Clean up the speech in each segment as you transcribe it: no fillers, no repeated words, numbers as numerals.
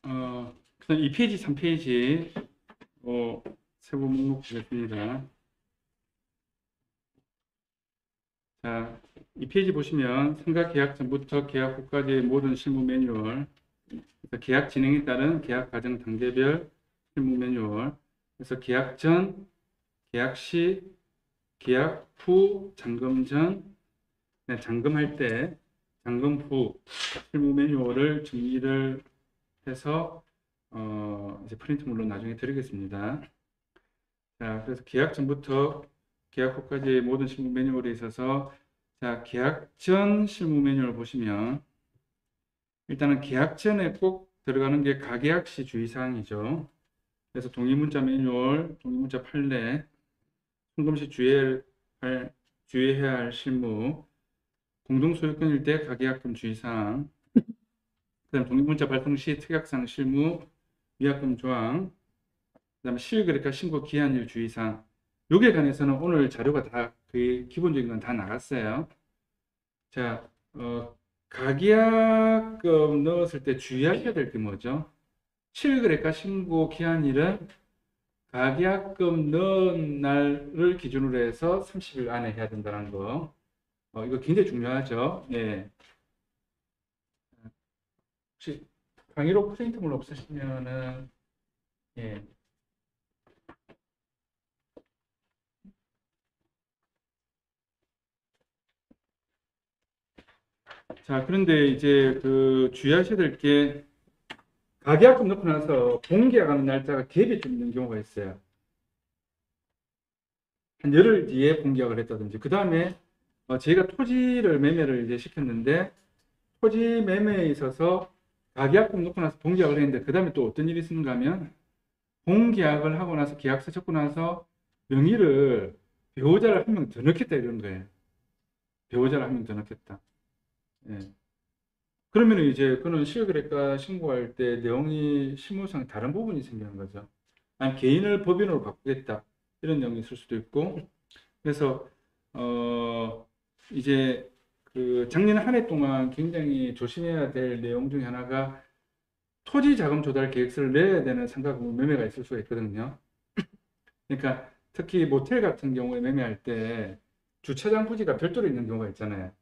그다음 2페이지, 3페이지 세부 목록 보겠습니다. 자, 2페이지 보시면 상가 계약 전부터 계약 후까지의 모든 실무 매뉴얼, 그래서 계약 진행에 따른 계약 과정 단계별 실무 매뉴얼, 그래서 계약 전, 계약 시, 계약 후, 잔금 전, 잔금할 때, 잔금 후 실무 매뉴얼을 정리를 해서 이제 프린트물로 나중에 드리겠습니다. 자, 그래서 계약 전부터 계약 후까지의 모든 실무 매뉴얼에 있어서 자, 계약 전 실무 매뉴얼 보시면 일단은 계약 전에 꼭 들어가는 게 가계약 시 주의사항이죠. 그래서 동의문자 매뉴얼, 동의문자 판례, 송금 시 주의해야 할 실무, 공동소유권일 때 가계약금 주의사항, 그다음 동의문자 발송 시 특약상 실무, 위약금 조항, 그다음에 실거래가 신고 기한일 주의사항. 요게 관해서는 오늘 자료가 다 그 기본적인 건 다 나갔어요. 자, 가계약금 넣었을 때 주의하셔야 될 게 뭐죠? 실거래가 신고 기한일은 가계약금 넣은 날을 기준으로 해서 30일 안에 해야 된다는 거. 이거 굉장히 중요하죠. 예. 혹시 강의록 프린트물 없으시면은 예. 자, 그런데 이제 그 주의하셔야 될 게 가계약금 넣고 나서 본계약하는 날짜가 갭이 좀 있는 경우가 있어요. 한 열흘 뒤에 본계약을 했다든지 그 다음에 저희가 토지를 매매를 이제 시켰는데 토지 매매에 있어서 가계약금 넣고 나서 본계약을 했는데 그 다음에 또 어떤 일이 있는가 하면 본계약을 하고 나서 계약서 적고 나서 명의를 배우자를 한 명 더 넣겠다 이런 거예요. 배우자를 한 명 더 넣겠다. 예. 그러면 이제 그는 실거래가 신고할 때 내용이 실무상 다른 부분이 생기는 거죠. 아니 개인을 법인으로 바꾸겠다 이런 내용이 있을 수도 있고 그래서 이제 그 작년 한 해 동안 굉장히 조심해야 될 내용 중에 하나가 토지 자금 조달 계획서를 내야 되는 상가금 매매가 있을 수가 있거든요. 그러니까 특히 모텔 같은 경우에 매매할 때 주차장 부지가 별도로 있는 경우가 있잖아요.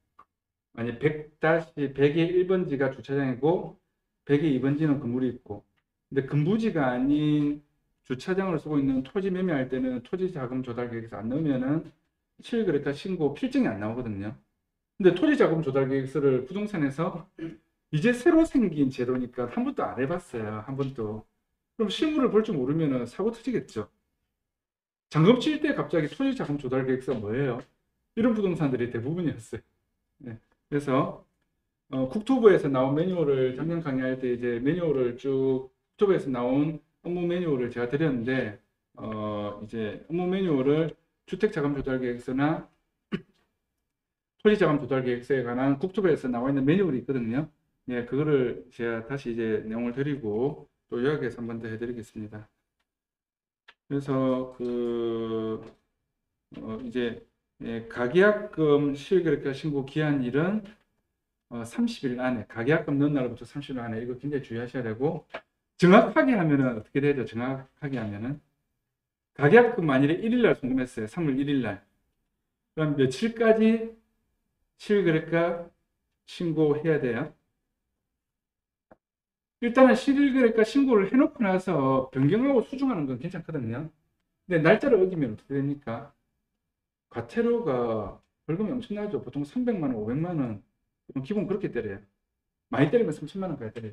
만약 100-100의 1번지가 주차장이고 100의 2번지는 건물이 있고 근데 근부지가 아닌 주차장을 쓰고 있는 토지 매매할 때는 토지 자금 조달 계획서 안 넣으면은 실거래가 신고 필증이 안 나오거든요. 근데 토지 자금 조달 계획서를 부동산에서 이제 새로 생긴 제도니까 한 번도 안 해봤어요. 한 번도. 그럼 실물을 볼 줄 모르면은 사고 터지겠죠. 잔금 칠 때 갑자기 토지 자금 조달 계획서가 뭐예요? 이런 부동산들이 대부분이었어요. 네. 그래서 국토부에서 나온 매뉴얼을 작년 강의할 때 이제 매뉴얼을 쭉 국토부에서 나온 업무 매뉴얼을 제가 드렸는데 이제 업무 매뉴얼을 주택자금조달계획서나 토지자금조달계획서에 관한 국토부에서 나와 있는 매뉴얼이 있거든요. 예, 그거를 제가 다시 이제 내용을 드리고 또 요약해서 한 번 더 해드리겠습니다. 그래서 이제 예, 가계약금 실거래가 신고 기한일은 30일 안에 가계약금 넣은 날부터 30일 안에 이거 굉장히 주의하셔야 되고 정확하게 하면은 어떻게 되죠? 정확하게 하면은 가계약금 만일에 1일 날 송금했어요. 3월 1일 날. 그럼 며칠까지 실거래가 신고해야 돼요? 일단은 실거래가 신고를 해놓고 나서 변경하고 수정하는 건 괜찮거든요. 근데 날짜를 어기면 어떻게 됩니까? 과태료가 벌금이 엄청나죠. 보통 300만 원, 500만 원 기본 그렇게 때려요. 많이 때리면 30만 원까지 때려요.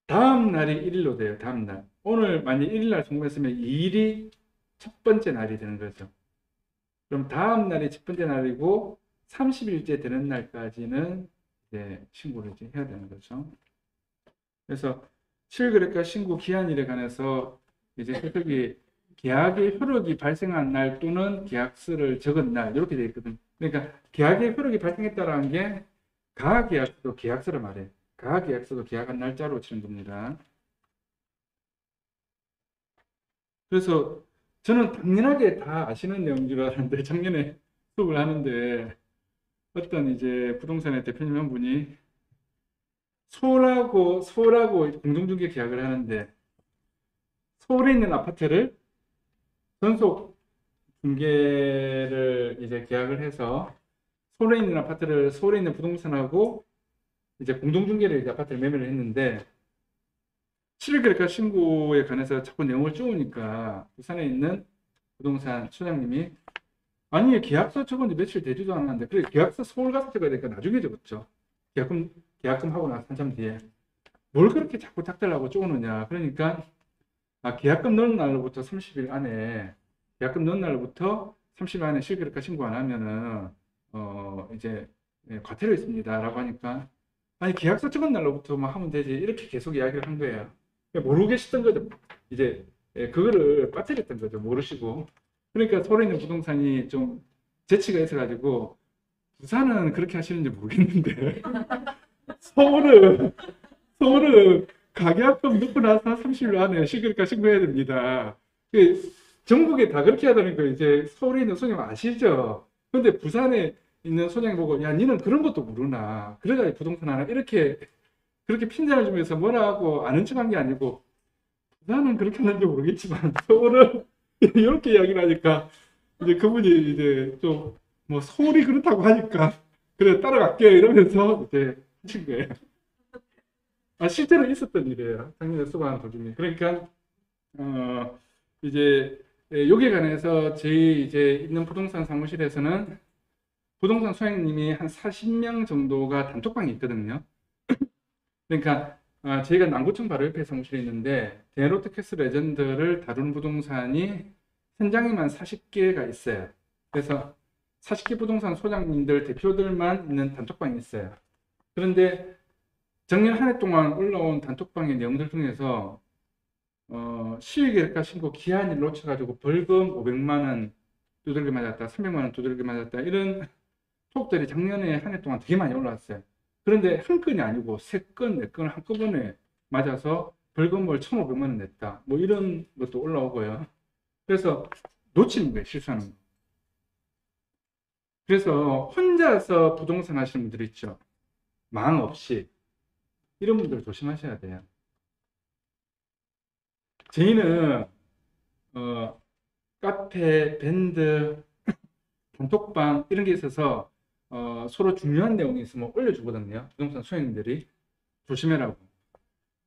다음 날이 1일로 돼요. 다음 날. 오늘 만약 1일 날 송금했으면 2일이 첫 번째 날이 되는 거죠. 그럼 다음 날이 첫 번째 날이고 30일째 되는 날까지는 이제 신고를 이제 해야 되는 거죠. 그래서 실거래가 신고 기한일에 관해서 이제 효력이 계약의 효력이 발생한 날 또는 계약서를 적은 날 이렇게 되어 있거든요. 그러니까 계약의 효력이 발생했다라는 게 가계약서도 계약서를 말해요. 가계약서도 계약한 날짜로 치는 겁니다. 그래서 저는 당연하게 다 아시는 내용인 줄 알았는데 작년에 수업을 하는데 어떤 이제 부동산의 대표님 한 분이 서울하고 공동중개 계약을 하는데 서울에 있는 아파트를 전속 중개를 이제 계약을 해서 서울에 있는 아파트를 서울에 있는 부동산하고 이제 공동중개를 이제 아파트를 매매를 했는데 실거래가 신고에 관해서 자꾸 내용을 쪼으니까 부산에 있는 부동산 소장님이 아니 계약서 적은 지 며칠 되지도 않았는데 그래 계약서 서울 가서 적어야 되니까 나중에 적었죠. 계약금 하고 나서 한참 뒤에 뭘 그렇게 자꾸 닥달하고 쪼으느냐. 그러니까 계약금 넣은 날로부터 30일 안에 계약금 넣은 날로부터 30일 안에 실거래가 신고 안 하면은 이제 과태료 있습니다라고 하니까 아니 계약서 적은 날로부터 막 하면 되지 이렇게 계속 이야기를 한 거예요. 모르고 계셨던 거죠. 이제 그거를 빠뜨렸던 거죠. 모르시고. 그러니까 서울에 있는 부동산이 좀 재치가 있어가지고 부산은 그렇게 하시는지 모르겠는데 서울은 가계약금 넣고 나서 30일 안에 실거래가 신고해야 됩니다. 전국에 다 그렇게 하다는 거 이제 서울에 있는 소장님 아시죠? 근데 부산에 있는 소장님 보고 야 니는 그런 것도 모르나 그래가 부동산 하나 이렇게 그렇게 핀잔을 주면서 뭐라고 아는 척한 게 아니고 부산은 그렇게 하는지 모르겠지만 서울은 이렇게 이야기를 하니까 이제 그분이 이제 좀 뭐 서울이 그렇다고 하니까 그래 따라갈게요 이러면서 이제 하신 거예요. 실제로 있었던 일이에요. 작년에 수고한 도중에. 그러니까 이제 여기에 관해서 저희 이제 있는 부동산 사무실에서는 부동산 소장님이 한 40명 정도가 단톡방이 있거든요. 그러니까 저희가 남구청 바로 옆에 사무실에 있는데 데노트 캐슬 레전드를 다루는 부동산이 현장에만 40개가 있어요. 그래서 40개 부동산 소장님들 대표들만 있는 단톡방이 있어요. 그런데 작년 한 해 동안 올라온 단톡방의 내용들 중에서 시의계획과 신고 기한일 놓쳐가지고 벌금 500만 원 두들겨 맞았다, 300만 원 두들겨 맞았다 이런 톡들이 작년에 한 해 동안 되게 많이 올라왔어요. 그런데 한 건이 아니고 3건, 4건을 한꺼번에 맞아서 벌금을 1,500만 원 냈다. 뭐 이런 것도 올라오고요. 그래서 놓치는 거예요, 실수하는 거. 그래서 혼자서 부동산 하시는 분들 있죠. 망 없이. 이런 분들 조심하셔야 돼요. 저희는 카페, 밴드, 단톡방 이런 게 있어서 서로 중요한 내용이 있으면 올려주거든요. 부동산 소장님들이 조심해라고.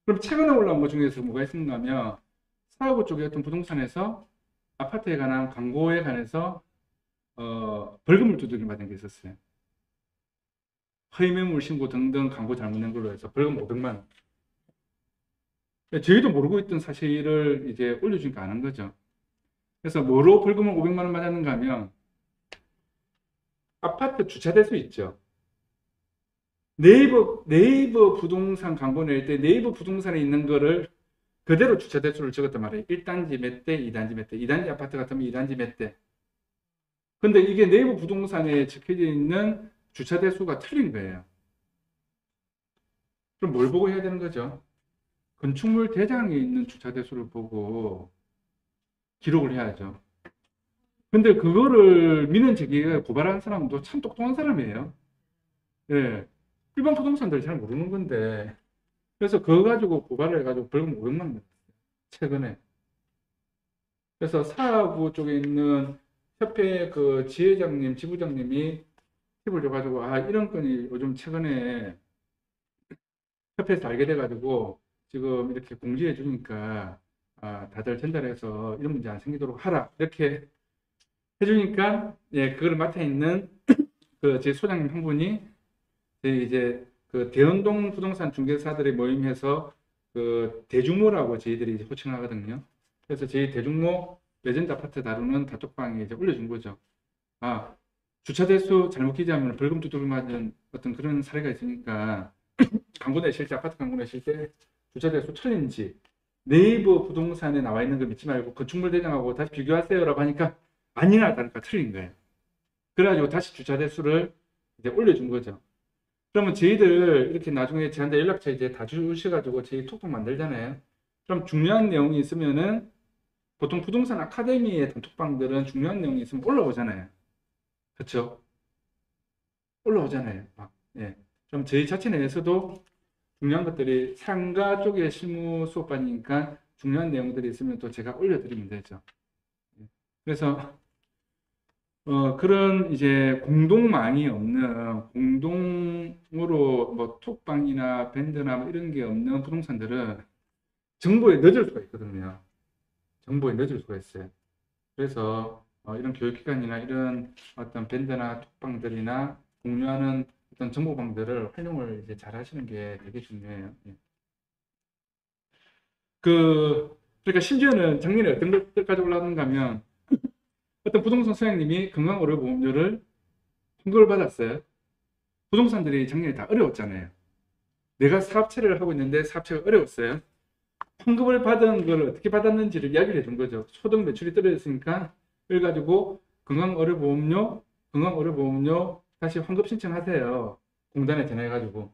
그럼 최근에 올라온 것 중에서 뭐가 있는가 하면 사하구 쪽에 어떤 부동산에서 아파트에 관한 광고에 관해서 벌금을 두들겨 맞은 게 있었어요. 허위 매물 신고 등등 광고 잘못된 걸로 해서 벌금 500만 원. 저희도 모르고 있던 사실을 이제 올려주니까 아는 거죠. 그래서 뭐로 벌금을 500만 원 맞았는가 하면 아파트 주차대수 있죠. 네이버 부동산 광고 낼 때 네이버 부동산에 있는 거를 그대로 주차대수를 적었단 말이에요. 1단지 몇 대, 2단지 몇 대. 2단지 아파트 같으면 2단지 몇 대. 근데 이게 네이버 부동산에 적혀져 있는 주차대수가 틀린 거예요. 그럼 뭘 보고 해야 되는 거죠? 건축물 대장에 있는 주차대수를 보고 기록을 해야죠. 근데 그거를 민원 제기에 고발한 사람도 참 똑똑한 사람이에요. 예. 일반 부동산들 잘 모르는 건데. 그래서 그거 가지고 고발을 해가지고 벌금 500만 원 냈어요. 최근에. 그래서 사하구 쪽에 있는 협회 그 지회장님, 지부장님이 팁을 줘가지고, 이런 건이 요즘 최근에 협회에서 알게 돼가지고 지금 이렇게 공지해 주니까, 다들 전달해서 이런 문제 안 생기도록 하라. 이렇게 해주니까, 예, 그걸 맡아 있는 그 제 소장님 한 분이 이제 그 대연동 부동산 중개사들의 모임에서 그 대중모라고 저희들이 이제 호칭하거든요. 그래서 저희 대중모 레전드 아파트 다루는 단톡방에 이제 올려준 거죠. 주차 대수 잘못 기재하면 벌금 두들겨 맞은 어떤 그런 사례가 있으니까 광고 내실 때, 아파트 광고 내실 때 주차 대수 틀린지 네이버 부동산에 나와 있는 거 믿지 말고 건축물 대장하고 다시 비교하세요라고 하니까 아니나 다를까 틀린 거예요. 그래가지고 다시 주차 대수를 이제 올려준 거죠. 그러면 저희들 이렇게 나중에 저한테 연락처 이제 다 주셔가지고 저희 톡톡 만들잖아요. 그럼 중요한 내용이 있으면은 보통 부동산 아카데미의 단톡방들은 중요한 내용이 있으면 올라오잖아요. 그렇죠? 올라오잖아요. 예. 그럼 저희 자체 내에서도 중요한 것들이 상가 쪽에 실무 수업반이니까 중요한 내용들이 있으면 또 제가 올려드리면 되죠. 그래서 그런 이제 공동망이 없는 공동으로 뭐 톡방이나 밴드나 뭐 이런 게 없는 부동산들은 정보에 늦을 수가 있거든요. 정보에 늦을 수가 있어요. 그래서 이런 교육기관이나 이런 어떤 밴드나 톡방들이나 공유하는 어떤 정보방들을 활용을 이제 잘 하시는 게 되게 중요해요. 예. 그러니까 심지어는 작년에 어떤 것들까지 올라왔는가 하면 어떤 부동산 소장님이 건강의료보험료를 환급을 받았어요. 부동산들이 작년에 다 어려웠잖아요. 내가 사업체를 하고 있는데 사업체가 어려웠어요. 환급을 받은 걸 어떻게 받았는지를 이야기를 해준 거죠. 소득 매출이 떨어졌으니까 그래가지고 건강의료보험료 다시 환급 신청하세요. 공단에 전화해가지고.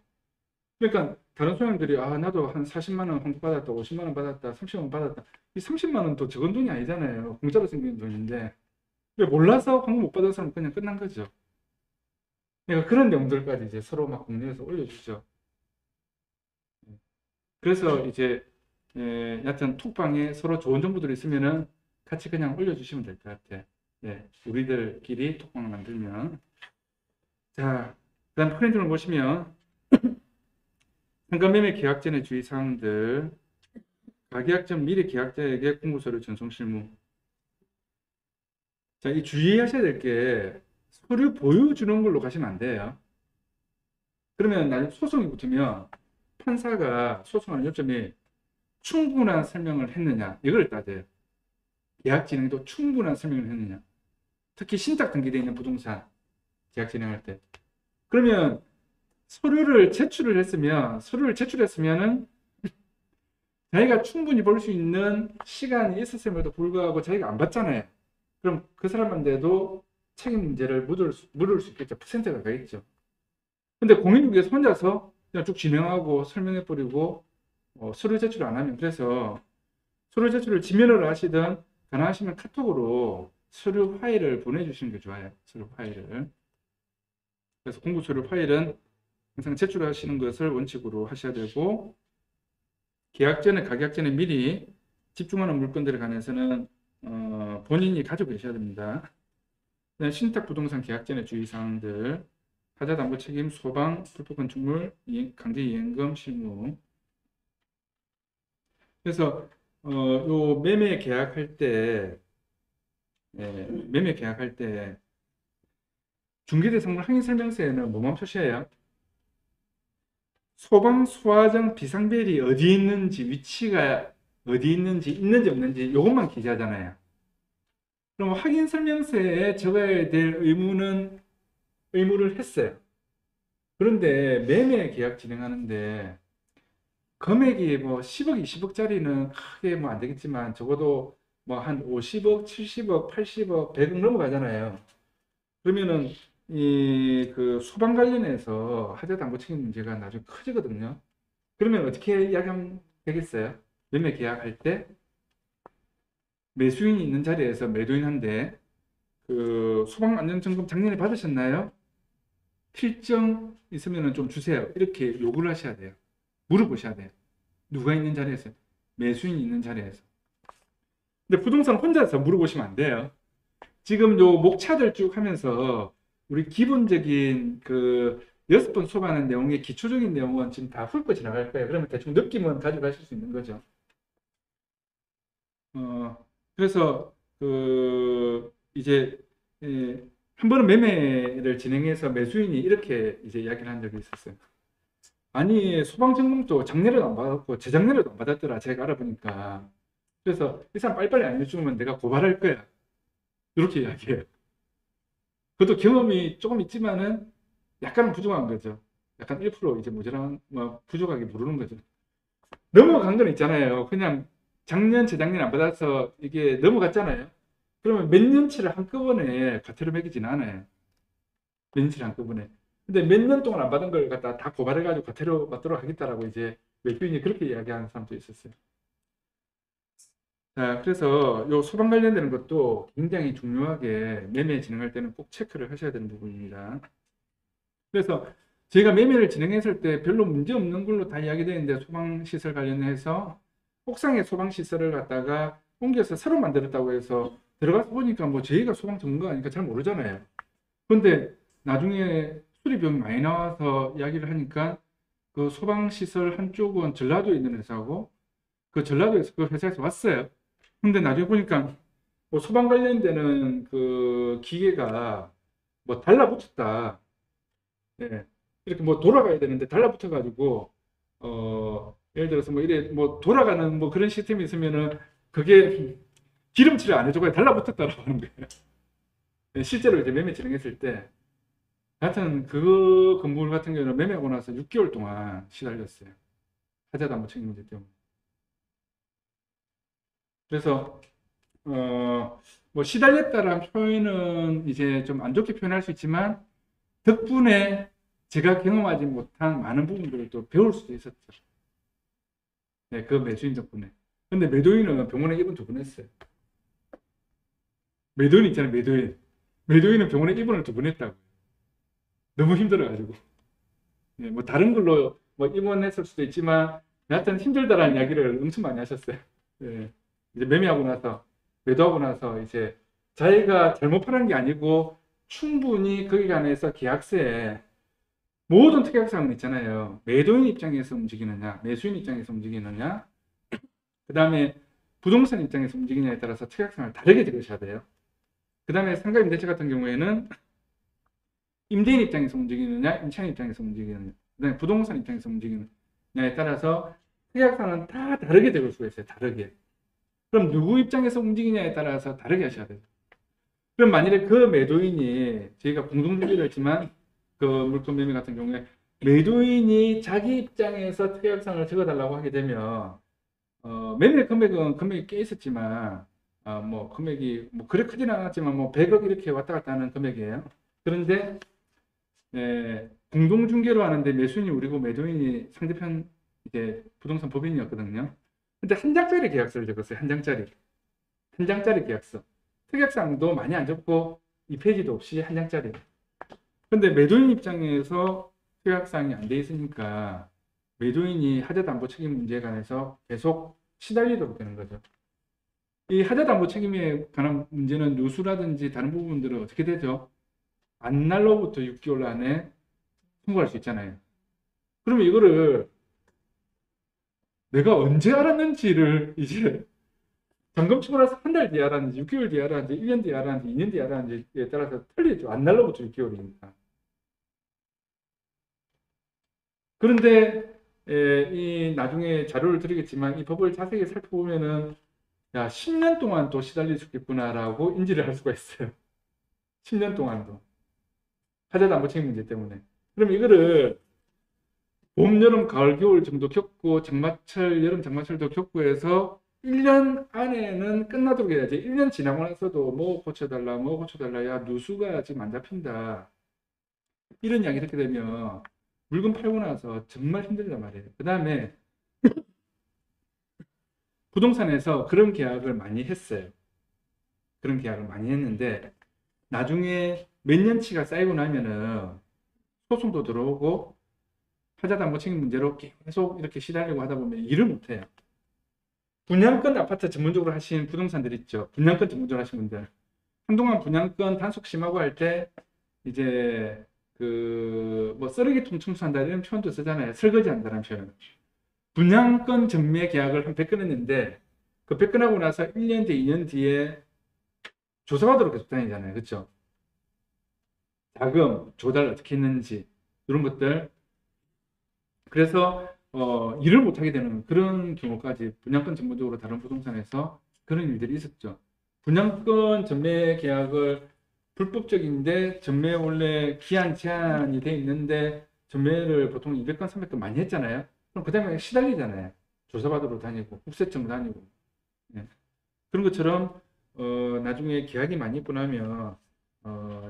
그러니까 다른 소장님들이 나도 한 40만 원 환급 받았다, 50만 원 받았다, 30만 원 받았다. 이 30만 원도 적은 돈이 아니잖아요. 공짜로 생긴 돈인데. 몰라서 환급 못 받은 사람은 그냥 끝난 거죠. 그러니까 그런 내용들까지 이제 서로 막 공유해서 올려주죠. 그래서 이제 여하튼 톡방에 서로 좋은 정보들이 있으면은 같이 그냥 올려주시면 될 것 같아. 예, 우리들끼리 톡방을 만들면. 자, 그 다음 프린트를 보시면 상가매매 계약 전의 주의사항들, 가계약 전 미래 계약자에게 공고서류 전송 실무. 자, 이 주의하셔야 될 게 서류 보여주는 걸로 가시면 안 돼요. 그러면 나중에 소송이 붙으면 판사가 소송하는 요점이 충분한 설명을 했느냐 이걸 따져요. 계약 진행도 충분한 설명을 했느냐. 특히 신탁 등기되어 있는 부동산 계약 진행할 때. 그러면 서류를 제출했으면은 자기가 충분히 볼 수 있는 시간이 있었음에도 불구하고 자기가 안 봤잖아요. 그럼 그 사람한테도 책임 문제를 물을 수 있겠죠. 퍼센트가 가겠죠. 근데 공인중개사 혼자서 그냥 쭉 진행하고 설명해버리고 서류 제출을 안 하면, 그래서 서류 제출을 지면으로 하시든 가능하시면 카톡으로 서류 파일을 보내주시는 게 좋아요. 서류 파일을. 그래서 공고 서류 파일은 항상 제출하시는 것을 원칙으로 하셔야 되고, 계약 전에 가계약 전에 미리 집중하는 물건들에 관해서는 본인이 가지고 계셔야 됩니다. 신탁 부동산 계약 전에 주의사항들, 타자 담보 책임, 소방, 불법 건축물, 강제 이행금, 실무. 그래서 요 매매 계약할 때 중개대상물 항의설명서에는 뭐만 표시해요? 소방, 소화장, 비상벨이 어디 있는지, 위치가 어디 있는지, 없는지 이것만 기재하잖아요. 그럼 확인설명서에 적어야 될 의무를 했어요. 그런데 매매 계약 진행하는데 금액이 뭐 10억, 20억짜리는 크게 뭐 안 되겠지만 적어도 뭐 한 50억, 70억, 80억, 100억 넘어가잖아요. 그러면은 그 소방 관련해서 하자 담보 책임 문제가 나중에 커지거든요. 그러면 어떻게 이야기하면 되겠어요? 매매 계약할 때 매수인이 있는 자리에서 매도인한테 그 소방 안전점검 작년에 받으셨나요? 필정 있으면 좀 주세요. 이렇게 요구를 하셔야 돼요. 물어보셔야 돼요. 누가 있는 자리에서? 매수인이 있는 자리에서. 근데 부동산 혼자서 물어보시면 안 돼요. 지금 요 목차들 쭉 하면서 우리 기본적인 그 6번 수업하는 내용의 기초적인 내용은 지금 다 훑고 지나갈 거예요. 그러면 대충 느낌은 가져가실 수 있는 거죠. 그래서 그 이제 한 번은 매매를 진행해서 매수인이 이렇게 이제 이야기를 한 적이 있었어요. 아니 소방점검도 작년에도 안 받았고 재작년에도 안 받았더라, 제가 알아보니까. 그래서 이 사람 빨리빨리 안 해주면 내가 고발할 거야, 이렇게 이야기해요. 그것도 경험이 조금 있지만은 약간은 부족한 거죠. 약간 1% 이제 모자란 뭐 부족하게 모르는 거죠. 넘어간 건 있잖아요. 그냥 작년 재작년 안 받아서 이게 넘어갔잖아요. 그러면 몇 년치를 한꺼번에 과태료 매기지는 않아요. 몇 년치를 한꺼번에. 근데 몇 년 동안 안 받은 걸 갖다 다 고발해가지고 과태료 받도록 하겠다라고 이제 외교인이 그렇게 이야기하는 사람도 있었어요. 자, 그래서 요 소방 관련되는 것도 굉장히 중요하게 매매 진행할 때는 꼭 체크를 하셔야 되는 부분입니다. 그래서 저희가 매매를 진행했을 때 별로 문제 없는 걸로 다 이야기되는데 소방시설 관련해서 옥상에 소방시설을 갖다가 옮겨서 새로 만들었다고 해서 들어가서 보니까 뭐 저희가 소방 전문가 아니까 잘 모르잖아요. 그런데 나중에 수리 비용이 많이 나와서 이야기를 하니까 그 소방시설 한쪽은 전라도에 있는 회사고 그 전라도에서 그 회사에서 왔어요. 근데 나중에 보니까 뭐 소방 관련되는 그 기계가 뭐 달라붙었다. 예. 이렇게 뭐 돌아가야 되는데 달라붙어가지고 예를 들어서 뭐 이래 뭐 돌아가는 뭐 그런 시스템이 있으면은 그게 기름칠을 안 해주고 달라붙었다라고 하는 거예요. 예, 실제로 이제 매매 진행했을 때 하여튼 그 건물 같은 경우는 매매하고 나서 6개월 동안 시달렸어요. 하자담보 책임 문제 때문에. 그래서 뭐 시달렸다라는 표현은 이제 좀 안 좋게 표현할 수 있지만 덕분에 제가 경험하지 못한 많은 부분들을 또 배울 수도 있었죠. 네, 그 매수인 덕분에. 근데 매도인은 병원에 입원 2번 했어요. 매도인 있잖아요, 매도인. 매도인은 병원에 입원을 2번 했다고. 너무 힘들어가지고. 네, 뭐 다른 걸로 뭐 입원했을 수도 있지만 여하튼 힘들다라는 이야기를 엄청 많이 하셨어요. 네, 이제 매매하고 나서, 매도하고 나서 이제 자기가 잘못 팔은 게 아니고 충분히 거기 관해서 계약서에 모든 특약사항은 있잖아요. 매도인 입장에서 움직이느냐, 매수인 입장에서 움직이느냐, 그 다음에 부동산 입장에서 움직이느냐에 따라서 특약사항을 다르게 적으셔야 돼요. 그 다음에 상가임대차 같은 경우에는 임대인 입장에서 움직이느냐, 임차인 입장에서 움직이느냐, 그 다음에 부동산 입장에서 움직이느냐에 따라서 특약사항은 다 다르게 적을 수가 있어요. 다르게. 그럼 누구 입장에서 움직이냐에 따라서 다르게 하셔야 돼요. 그럼 만일에 그 매도인이 저희가 공동주의를 했지만 그 물건 매매 같은 경우에 매도인이 자기 입장에서 특약사항을 적어달라고 하게 되면 매매 금액은 금액이 꽤 있었지만 뭐 금액이 뭐 그래 크지는 않았지만 뭐 100억 이렇게 왔다 갔다 하는 금액이에요. 그런데 공동중개로 하는데 매수인이 우리고 매도인이 상대편 이제 부동산 법인이었거든요. 근데 한 장짜리 계약서를 적었어요. 한 장짜리. 한 장짜리 계약서. 특약사항도 많이 안 적고 2페이지도 없이 한 장짜리. 근데 매도인 입장에서 특약사항이 안 돼 있으니까 매도인이 하자담보 책임 문제에 관해서 계속 시달리도록 되는 거죠. 이 하자담보 책임에 관한 문제는 누수라든지 다른 부분들은 어떻게 되죠? 안날로부터 6개월 안에 통보할 수 있잖아요. 그러면 이거를 내가 언제 알았는지를 이제 점검 치고 나서 한 달 뒤에 알았는지 6개월 뒤에 알았는지 1년 뒤에 알았는지 2년 뒤에 알았는지에 따라서 틀리죠. 안날로부터 6개월이니까. 그런데 이 나중에 자료를 드리겠지만 이 법을 자세히 살펴보면은 야 10년 동안 또 시달릴 수 있겠구나라고 인지를 할 수가 있어요. 10년 동안도 하자담보 책임 문제 때문에. 그럼 이거를 봄, 여름, 가을, 겨울 정도 겪고 장마철, 여름, 장마철도 겪고 해서 1년 안에는 끝나도록 해야지. 1년 지나고 나서도 뭐 고쳐달라, 뭐 고쳐달라. 야 누수가 지금 안 잡힌다. 이런 이야기 듣게 되면 물건 팔고 나서 정말 힘들단 말이에요. 그 다음에 부동산에서 그런 계약을 많이 했어요. 그런 계약을 많이 했는데 나중에 몇 년치가 쌓이고 나면은 소송도 들어오고 하자담보 책임 문제로 계속 이렇게 시달리고 하다 보면 일을 못해요. 분양권 아파트 전문적으로 하신 부동산들 있죠. 분양권 전문적으로 하신 분들. 한동안 분양권 단속 심하고 할 때 이제 그 뭐 쓰레기통 청소한다 이런 표현도 쓰잖아요. 설거지 한다는 표현. 분양권 전매 계약을 한 100건 했는데 그 100건 하고 나서 1년 뒤, 2년 뒤에 조사받으러 계속 다니잖아요. 그렇죠? 자금 조달 어떻게 했는지 이런 것들. 그래서 일을 못하게 되는 그런 경우까지 분양권 전문적으로 다른 부동산에서 그런 일들이 있었죠. 분양권 전매 계약을 불법적인데 전매 원래 기한 제한이 돼 있는데 전매를 보통 200건, 300건 많이 했잖아요. 그럼 그 다음에 시달리잖아요. 조사받으러 다니고 국세청 다니고. 예. 그런 것처럼 나중에 계약이 많이 있고 나면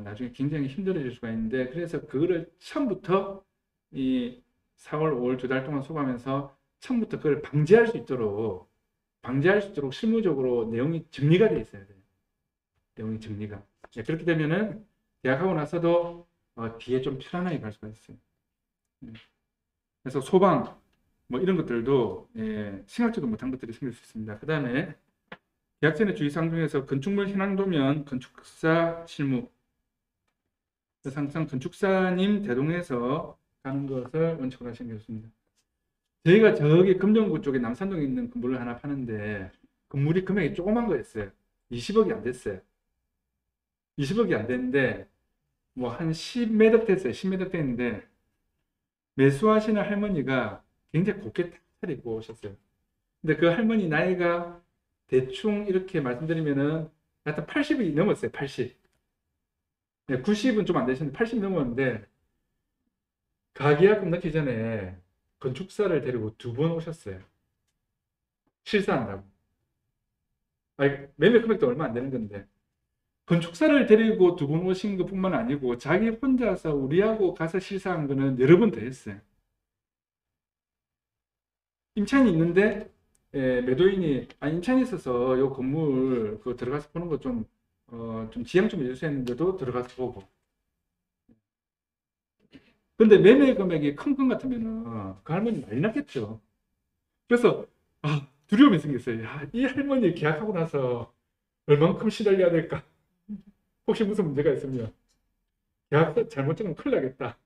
나중에 굉장히 힘들어질 수가 있는데 그래서 그거를 처음부터 이 4월, 5월 2달 동안 수고하면서 처음부터 그걸 방지할 수 있도록 실무적으로 내용이 정리가 돼 있어야 돼요. 내용이 정리가. 네, 그렇게 되면은 계약하고 나서도 뒤에 좀 편안하게 갈 수가 있어요. 그래서 소방 뭐 이런 것들도 생각지도 못한 것들이 생길 수 있습니다. 그 다음에 계약전의 주의사항 중에서 건축물 현황도면 건축사 실무. 그래서 항상 건축사님 대동해서 가는 것을 원칙으로 하시는 게 좋습니다. 저희가 저기 금정구 쪽에 남산동에 있는 건물을 하나 파는데 건물이 금액이 조그만 거였어요. 20억이 안 됐어요. 20억이 안 됐는데 뭐 한 10매덕 됐어요. 10매덕 됐는데 매수하시는 할머니가 굉장히 곱게 차리고 오셨어요. 근데 그 할머니 나이가 대충 이렇게 말씀드리면은 하여튼 80이 넘었어요. 80. 네, 90은 좀 안 되시는데 80 넘었는데 가계약금 넣기 전에 건축사를 데리고 2번 오셨어요. 실사한다고. 아니, 매매 금액도 얼마 안 되는 건데 건축사를 데리고 2번 오신 것뿐만 아니고 자기 혼자서 우리하고 가서 실사한 거는 여러 번 더 했어요. 임차인이 있는데 매도인이 임차인이 있어서 요 건물 그 들어가서 보는 거 좀 지양 좀 해주세요 했는데도 들어가서 보고. 근데 매매 금액이 큰 건 같으면은 그 할머니 많이 났겠죠. 그래서 두려움이 생겼어요. 야, 이 할머니 계약하고 나서 얼만큼 시달려야 될까? 혹시 무슨 문제가 있으면 계약서 잘못 적으면 큰일 나겠다.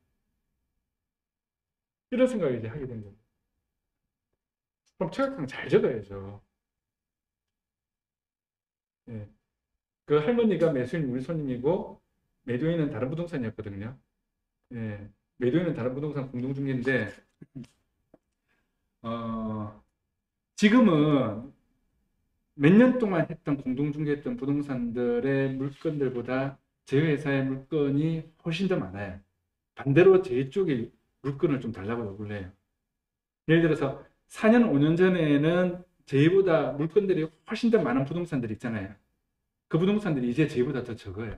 이런 생각을 이제 하게 된 거예요. 그럼 체크상 잘 적어야죠. 예. 그 할머니가 매수인 우리 손님이고 매도인은 다른 부동산이었거든요. 예. 매도인은 다른 부동산 공동중개인데 지금은 몇 년 동안 했던 공동중개했던 부동산들의 물건들보다 저희 회사의 물건이 훨씬 더 많아요. 반대로 저희 쪽에 물건을 좀 달라고 요구를 해요. 예를 들어서 4년, 5년 전에는 저희보다 물건들이 훨씬 더 많은 부동산들이 있잖아요. 그 부동산들이 이제 저희보다 더 적어요.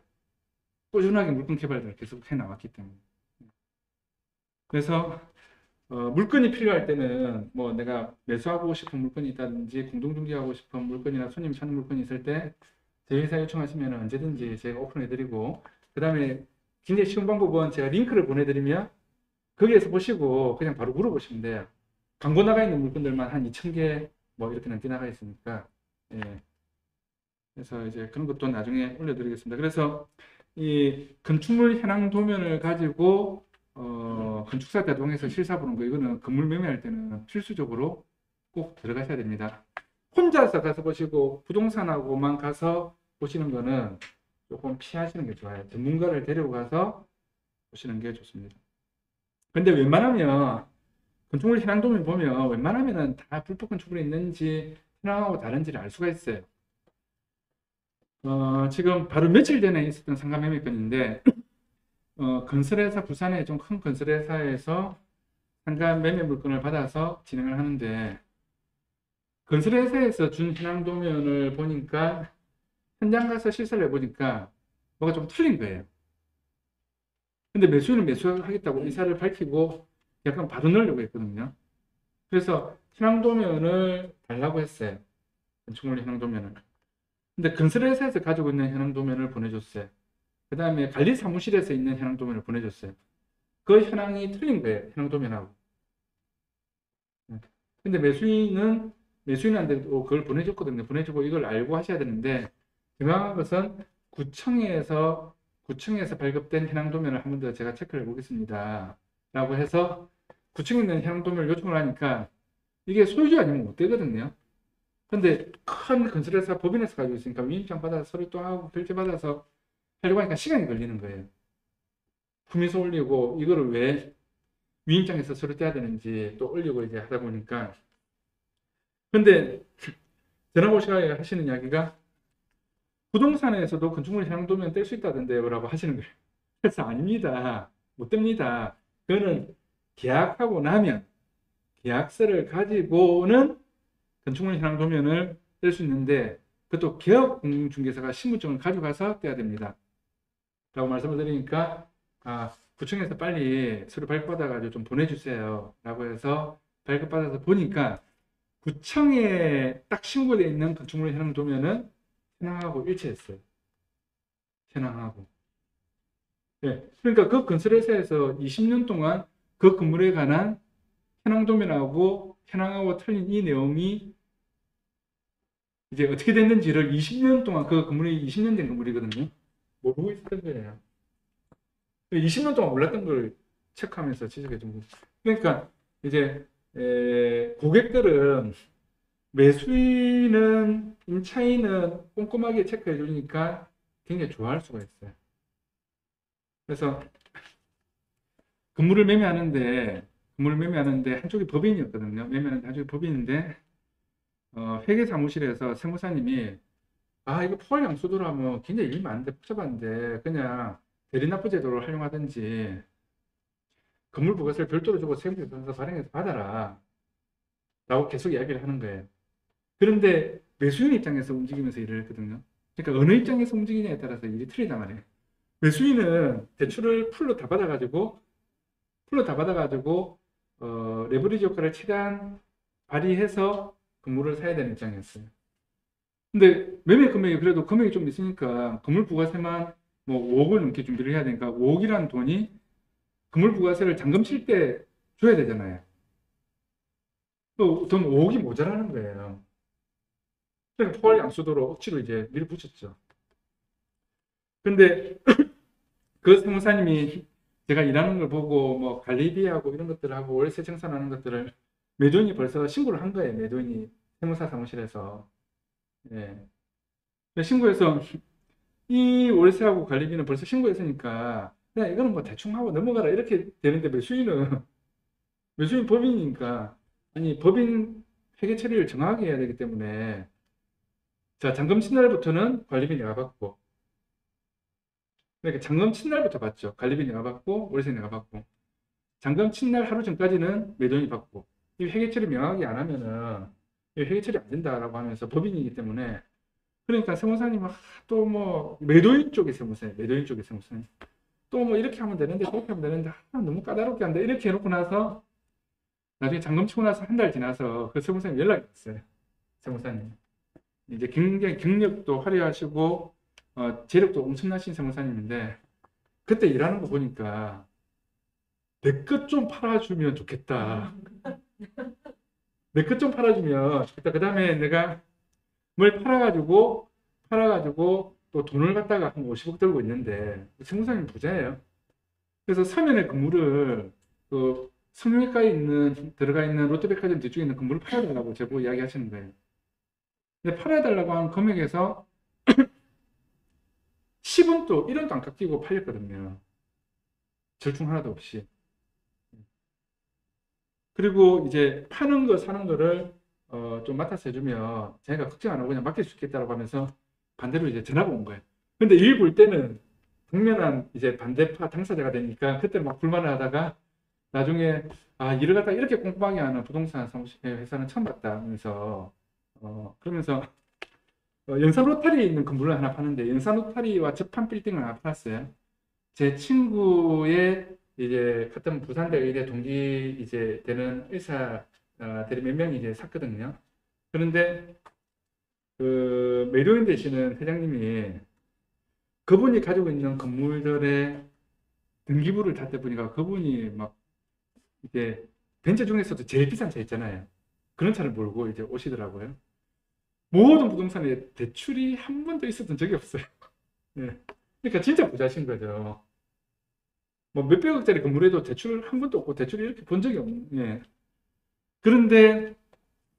꾸준하게 물건 개발을 계속 해 나왔기 때문에. 그래서 물건이 필요할 때는 뭐 내가 매수하고 싶은 물건이 있다든지 공동중개하고 싶은 물건이나 손님이 찾는 물건이 있을 때 저희 회사 요청하시면 언제든지 제가 오픈해드리고, 그 다음에 굉장히 쉬운 방법은 제가 링크를 보내드리면 거기에서 보시고 그냥 바로 물어보시면 돼요. 광고 나가 있는 물건들만 한 2,000개 뭐 이렇게 넘게 나가 있으니까. 예. 그래서 이제 그런 것도 나중에 올려드리겠습니다. 그래서 이 건축물 현황 도면을 가지고 건축사 대동해서 실사 보는 거, 이거는 건물 매매할 때는 필수적으로 꼭 들어가셔야 됩니다. 혼자서 가서 보시고 부동산하고만 가서 보시는 거는 조금 피하시는 게 좋아요. 전문가를 데리고 가서 보시는 게 좋습니다. 근데 웬만하면 건축물 현황 도면 보면 웬만하면은 다 불법 건축물이 있는지 현황하고 다른지를 알 수가 있어요. 지금 바로 며칠 전에 있었던 상가 매매 건인데 건설회사, 부산의 좀 큰 건설회사에서 상가 매매 물건을 받아서 진행을 하는데, 건설회사에서 준 현황도면을 보니까 현장 가서 실사를 해보니까 뭐가 좀 틀린 거예요. 근데 매수인은 매수하겠다고 의사를 밝히고 약간 바로 넣으려고 했거든요. 그래서 현황도면을 달라고 했어요. 건축물 현황도면을. 근데 건설회사에서 가지고 있는 현황도면을 보내줬어요. 그 다음에 관리사무실에서 있는 현황도면을 보내줬어요. 그 현황이 틀린 거예요. 현황도면하고. 근데 매수인한테도 그걸 보내줬거든요. 보내주고 이걸 알고 하셔야 되는데, 중요한 것은 구청에서 발급된 현황도면을 한 번 더 제가 체크를 해보겠습니다. 라고 해서 구청에 있는 현황도면을 요청을 하니까 이게 소유주 아니면 못 되거든요. 근데 큰 건설회사 법인에서 가지고 있으니까 위임장 받아서 서류 또 하고 결제 받아서 하려고 하니까 시간이 걸리는 거예요. 품위서 올리고 이거를 왜 위임장에서 서류 떼야 되는지 또 올리고 이제 하다 보니까. 근데 전화 오시가 하시는 이야기가 부동산에서도 건축물 현황도면 뗄 수 있다던데요 라고 하시는 거예요. 그래서 아닙니다. 못 뗍니다. 그거는 계약하고 나면 계약서를 가지고는 건축물 현황도면을 뗄 수 있는데, 그것도 개업공중개사가 신분증을 가져가서 떼야 됩니다. 라고 말씀을 드리니까 구청에서 빨리 서류 발급받아가지고 좀 보내주세요 라고 해서 발급받아서 보니까 구청에 딱 신고되어 있는 건축물 현황도면은 현황하고 일치했어요. 현황하고. 네. 그러니까 그 건설회사에서 20년 동안 그 건물에 관한 현황도면하고 현황하고 틀린 이 내용이 이제 어떻게 됐는지를 20년 동안, 그 건물이 20년 된 건물이거든요. 모르고 있었던 거예요. 20년 동안 몰랐던 걸 체크하면서 지적해 준 거죠. 그러니까 이제 고객들은 매수인은, 임차인은 꼼꼼하게 체크해 주니까 굉장히 좋아할 수가 있어요. 그래서 건물을 매매하는데 한쪽이 법인이었거든요. 매매하는데 한쪽이 법인인데 회계사무실에서 세무사님이 이거 포괄양수도라면 굉장히 일 많은데 복잡한데 그냥 대리납부 제도를 활용하든지 건물 부가세를 별도로 주고 세무서에서 발행해서 받아라 라고 계속 이야기를 하는 거예요. 그런데 매수인 입장에서 움직이면서 일을 했거든요. 그러니까 어느 입장에서 움직이냐에 따라서 일이 틀리단 말이에요. 매수인은 대출을 풀로 다 받아가지고 레버리지 효과를 최대한 발휘해서 건물을 사야 되는 입장이었어요. 근데 매매 금액이 그래도 금액이 좀 있으니까 건물 부가세만 뭐 5억을 넘게 준비를 해야 되니까 5억이라는 돈이 건물 부가세를 잔금 칠 때 줘야 되잖아요. 또 돈 5억이 모자라는 거예요. 그러니까 포괄 양수도로 억지로 이제 밀어붙였죠. 근데 그 세무사님이 제가 일하는 걸 보고 뭐 관리비하고 이런 것들을 하고 월세 청산하는 것들을 매도인이 벌써 신고를 한 거예요. 매도인이 세무사 사무실에서. 예. 신고해서 이 월세하고 관리비는 벌써 신고했으니까 그냥 이거는 뭐 대충 하고 넘어가라 이렇게 되는데 매수인 법인이니까 아니 법인 회계 처리를 정확하게 해야 되기 때문에 자 잔금 친날부터는 관리비 내가 받고 그러니까 잔금 친날부터 받죠. 관리비 내가 받고 월세 내가 받고 잔금 친날 하루 전까지는 매도인이 받고 이 회계 처리 명확하게 안 하면은 이 회계 처리 안 된다라고 하면서 법인이기 때문에 그러니까 세무사님은 또 뭐 매도인 쪽의 세무사님 또 뭐 이렇게 하면 되는데 저렇게 하면 되는데 너무 까다롭게 한다 이렇게 해놓고 나서 나중에 잔금 치고 나서 한 달 지나서 그 세무사님 연락이 왔어요. 세무사님 이제 굉장히 경력도 화려하시고 재력도 엄청나신 세무사님인데 그때 일하는 거 보니까 내 것 좀 팔아주면 좋겠다. 내 것 좀 팔아주면 좋겠다. 그 다음에 내가 뭘 팔아가지고 또 돈을 갖다가 한 50억 들고 있는데 세무사님 부자예요. 그래서 서면에 건물을 그 성형외과에 들어가 있는 롯데백화점 뒤쪽에 있는 건물을 팔아달라고 제보 이야기하시는 거예요. 근데 팔아달라고 한 금액에서 10원도 1원도 안 깎이고 팔렸거든요. 절충 하나도 없이. 그리고 이제 파는 거 사는 거를 좀 맡아서 해주면 자기가 걱정 안 하고 그냥 맡길 수 있겠다라고 하면서 반대로 이제 전화가 온 거예요. 근데 일 볼 때는 당면한 이제 반대파 당사자가 되니까 그때 막 불만을 하다가 나중에 일을 갖다 이렇게 꼼꼼하게 하는 부동산 사무실 회사는 처음 봤다 하면서 그러면서 영산 로타리에 있는 건물을 하나 파는데 영산 로타리와 접한 빌딩을 하나 팔았어요. 제 친구의 이제 같은 부산대 의대 동기 이제 되는 의사 들이 몇 명이 이제 샀거든요. 그런데 그 매도인 되시는 회장님이 그분이 가지고 있는 건물들의 등기부를 닫다 보니까 그분이 막 이제 벤처 중에서도 제일 비싼 차 있잖아요. 그런 차를 몰고 이제 오시더라고요. 모든 부동산에 대출이 한 번도 있었던 적이 없어요. 네. 그러니까 진짜 부자신 거죠. 뭐 몇백억짜리 건물에도 대출 한 번도 없고 대출이 이렇게 본 적이 없는. 예. 그런데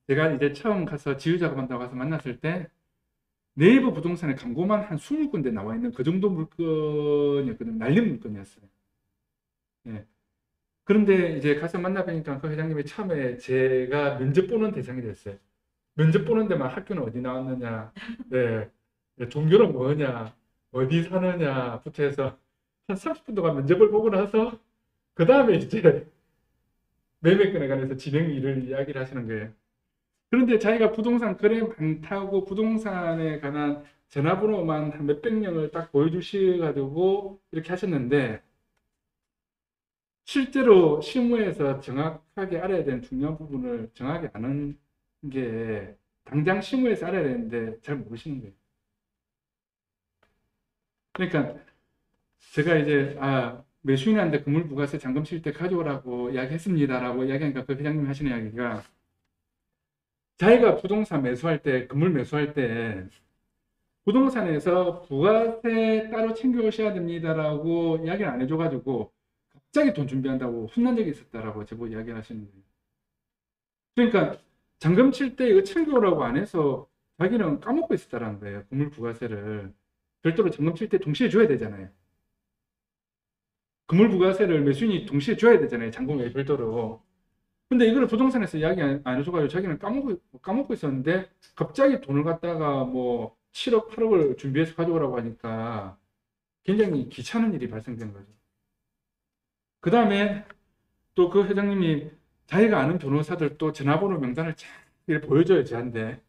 제가 이제 처음 가서 지휘 작업한다고 가서 만났을 때 네이버 부동산에 광고만 한 20군데 나와 있는 그 정도 물건이었거든요. 날림 물건이었어요. 예. 그런데 이제 가서 만나보니까 그 회장님이 처음에 제가 면접 보는 대상이 됐어요. 면접 보는 데만 학교는 어디 나왔느냐, 네, 종교는 뭐냐, 어디 사느냐부터 해서 한 30분 동안 면접을 보고 나서 그 다음에 이제 매매건에 관해서 진행 일을 이야기를 하시는 거예요. 그런데 자기가 부동산 거래 많다고 부동산에 관한 전화번호만 한 몇백 명을 딱 보여주셔가지고 이렇게 하셨는데 실제로 실무에서 정확하게 알아야 되는 중요한 부분을 정확하게 아는 게 당장 실무에서 알아야 되는데 잘 모르시는 거예요. 그러니까 제가 이제 매수인한테 건물 부가세 잔금 칠 때 가져오라고 이야기했습니다라고 이야기하니까 그 회장님이 하시는 이야기가 자기가 부동산 매수할 때, 건물 매수할 때 부동산에서 부가세 따로 챙겨오셔야 됩니다라고 이야기를 안 해줘가지고 갑자기 돈 준비한다고 혼난 적이 있었다라고 제보 이야기를 하시는 거예요. 그러니까 잔금 칠 때 이거 챙겨오라고 안 해서 자기는 까먹고 있었다라는 거예요. 건물 부가세를 별도로 잔금 칠 때 동시에 줘야 되잖아요. 건물 부가세를 매수인이 동시에 줘야 되잖아요. 잔금 외에 별도로. 근데 이거를 부동산에서 이야기 안 해줘가지고 자기는 까먹고 있었는데 갑자기 돈을 갖다가 뭐 7억, 8억을 준비해서 가져오라고 하니까 굉장히 귀찮은 일이 발생된 거죠. 그 다음에 또 그 회장님이 자기가 아는 변호사들 또 전화번호 명단을 쫙 이렇게 보여줘요, 저한테.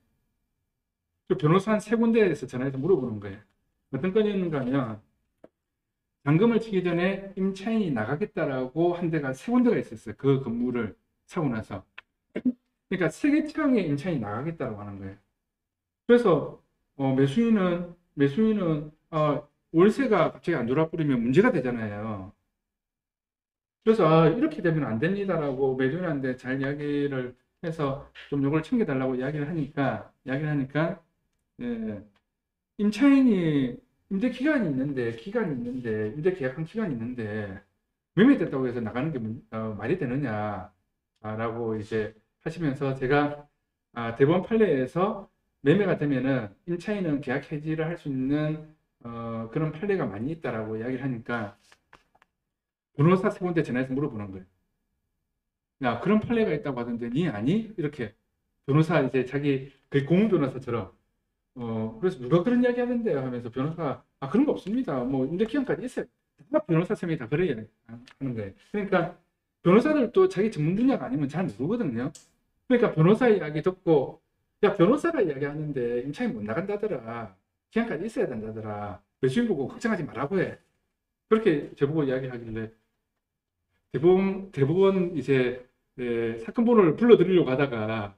그 변호사 한 3군데에서 전화해서 물어보는 거예요. 어떤 건이었는가 하면 잔금을 치기 전에 임차인이 나가겠다라고 한 데가 3군데가 있었어요. 그 건물을 사고 나서. 그러니까 3개 층에 임차인이 나가겠다고 하는 거예요. 그래서 매수인은 월세가 갑자기 안 들어와 버리면 문제가 되잖아요. 그래서 이렇게 되면 안 됩니다라고 매수인한테 잘 이야기를 해서 좀 이걸 챙겨달라고 이야기를 하니까 예, 임차인이 임대 기간이 있는데 임대 계약한 기간이 있는데 매매됐다고 해서 나가는 게 말이 되느냐라고 이제 하시면서 제가 대법원 판례에서 매매가 되면은 임차인은 계약 해지를 할 수 있는 그런 판례가 많이 있다라고 이야기를 하니까 변호사 3군데 전화해서 물어보는 거예요. 야, 그런 판례가 있다고 하던데 니 아니? 이렇게 변호사 이제 자기 그 고문 변호사처럼 그래서 누가 그런 이야기 하던데요 하면서 변호사가 그런 거 없습니다. 뭐 임대 기간까지 있어요. 다 변호사 쌤이 다 그래야 하는 거예요. 그러니까 변호사들도 자기 전문 분야가 아니면 잘 모르거든요. 그러니까 변호사 이야기 듣고 야, 변호사가 이야기하는데 임차인 못 나간다더라. 기간까지 있어야 된다더라. 매수인 보고 걱정하지 말라고 해. 그렇게 저보고 이야기하길래 대법원 이제 사건 번호를 불러드리려고 하다가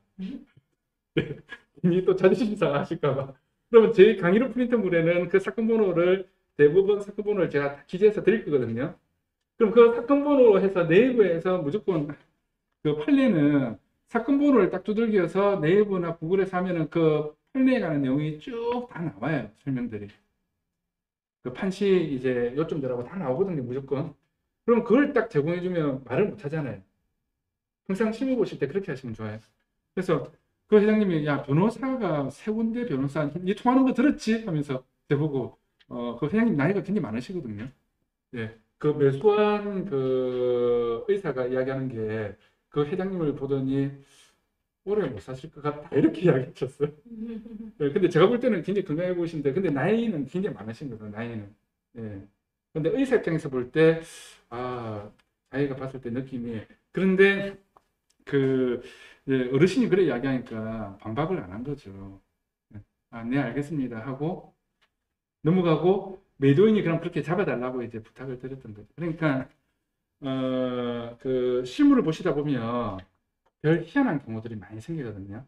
괜히 또 자존심 상하실까봐. 그러면 제 강의로 프린트물에는 그 사건 번호를 대법원 사건 번호를 제가 다 기재해서 드릴 거거든요. 그럼 그 사건 번호 해서 네이버에서 무조건 그 판례는 사건 번호를 딱 두들겨서 네이버나 구글에서 하면은 그 판례에 관한 내용이 쭉 다 나와요. 설명들이. 그 판시 이제 요점들하고 다 나오거든요. 무조건. 그럼 그걸 딱 제공해주면 말을 못 하잖아요. 항상 실무 보실 때 그렇게 하시면 좋아요. 그래서 그 회장님이 야, 변호사가 3군데 변호사 니 통하는 거 들었지? 하면서 저보고 그 회장님 나이가 굉장히 많으시거든요. 예. 그 매수한 그 의사가 이야기하는 게 그 회장님을 보더니 오래 못 사실 것 같다 이렇게 이야기하셨어요. 예, 근데 제가 볼 때는 굉장히 건강해 보이시는데 근데 나이는 굉장히 많으신 거죠. 나이는. 예. 근데 의사 입장에서 볼 때 자기가 봤을 때 느낌이 그런데 그 어르신이 그래 이야기하니까 반박을 안 한 거죠. 네, 알겠습니다 하고 넘어가고 매도인이 그럼 그렇게 잡아달라고 이제 부탁을 드렸던 거죠. 그러니까 그 실물을 보시다 보면 별 희한한 경우들이 많이 생기거든요.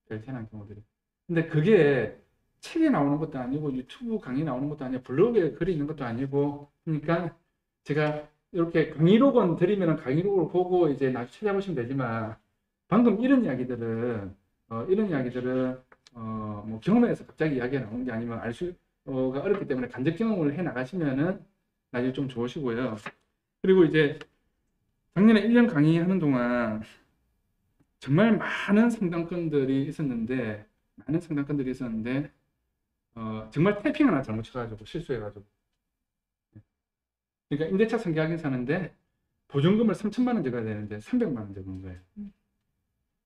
별 희한한 경우들이. 근데 그게 책에 나오는 것도 아니고 유튜브 강의 나오는 것도 아니고 블로그에 글이 있는 것도 아니고 그러니까 제가 이렇게 강의록은 드리면 강의록을 보고 이제 나중에 찾아보시면 되지만 방금 이런 이야기들은 뭐 경험에서 갑자기 이야기가 나오는 게 아니면 알 수가 어렵기 때문에 간접 경험을 해 나가시면은 나중에 좀 좋으시고요. 그리고 이제 작년에 1년 강의하는 동안 정말 많은 상담건들이 있었는데 정말 태핑 하나 잘못 쳐가지고 실수해가지고 그러니까 임대차 상계하기 사는데 보증금을 3천만 원 적어야 되는데 300만 원 적은 거예요.